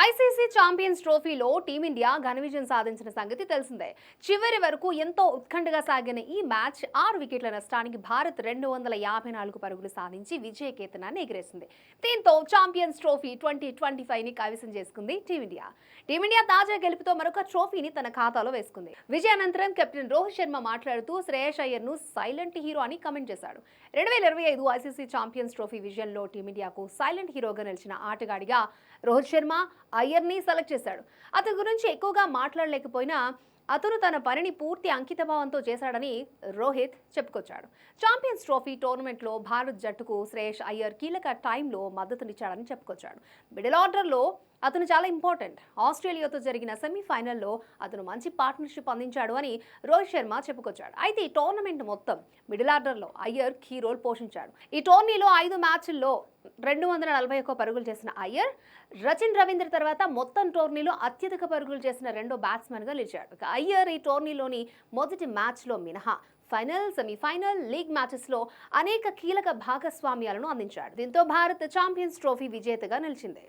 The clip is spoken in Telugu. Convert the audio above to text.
ఐసీసీ ఛాంపియన్స్ ట్రోఫీలో టీమిండియా ఘన విజయం సాధించిన సంగతి తెలిసిందే. చివరి వరకు ఎంతో ఉత్కంఠగా సాగిన ఈ మ్యాచ్ 6 వికెట్ల నష్టానికి భారత్ 254 పరుగులు సాధించి విజయ కేతనాన్ని ఎగిరేసింది. దీంతో ఛాంపియన్స్ ట్రోఫీ 2025ని కైవసం చేసుకుంది టీమిండియా. టీమిండియా తాజా గెలుపుతో మరొక ట్రోఫీని తన ఖాతాలో వేసుకుంది. విజయానంతరం కెప్టెన్ రోహిత్ శర్మ మాట్లాడుతూ శ్రేయస్ అయ్యర్ను సైలెంట్ హీరో అని కామెంట్ చేశాడు. 2025 ఐసీసీ ఛాంపియన్స్ ట్రోఫీ విజయంలో టీమిండియాకు సైలెంట్ హీరోగా నిలిచిన ఆటగాడిగా రోహిత్ శర్మ అయ్యర్ని సెలెక్ట్ చేశాడు. అతని గురించి ఎక్కువగా మాట్లాడలేకపోయినా అతను తన పనిని పూర్తి అంకితభావంతో చేశాడని రోహిత్ చెప్పుకొచ్చాడు. ఛాంపియన్స్ ట్రోఫీ టోర్నమెంట్లో భారత్ జట్టుకు శ్రేయస్ అయ్యర్ కీలక టైంలో మద్దతునిచ్చాడని చెప్పుకొచ్చాడు. మిడిల్ ఆర్డర్లో అతను చాలా ఇంపార్టెంట్. ఆస్ట్రేలియాతో జరిగిన సెమీఫైనల్లో అతను మంచి పార్ట్నర్షిప్ అందించాడు అని రోహిత్ శర్మ చెప్పుకొచ్చాడు. అయితే ఈ టోర్నమెంట్ మొత్తం మిడిల్ ఆర్డర్లో అయ్యర్ కీ రోల్ పోషించాడు. ఈ టోర్నీలో 5 మ్యాచ్ల్లో 241 పరుగులు చేసిన అయ్యర్ రచిన్ రవీంద్ర తర్వాత మొత్తం టోర్నీలో అత్యధిక పరుగులు చేసిన రెండో బ్యాట్స్మెన్గా నిలిచాడు. అయ్యర్ ఈ టోర్నీలోని మొదటి మ్యాచ్లో మినహా ఫైనల్, సెమీఫైనల్, లీగ్ మ్యాచెస్లో అనేక కీలక భాగస్వామ్యాలను అందించాడు. దీంతో భారత్ ఛాంపియన్స్ ట్రోఫీ విజేతగా నిలిచింది.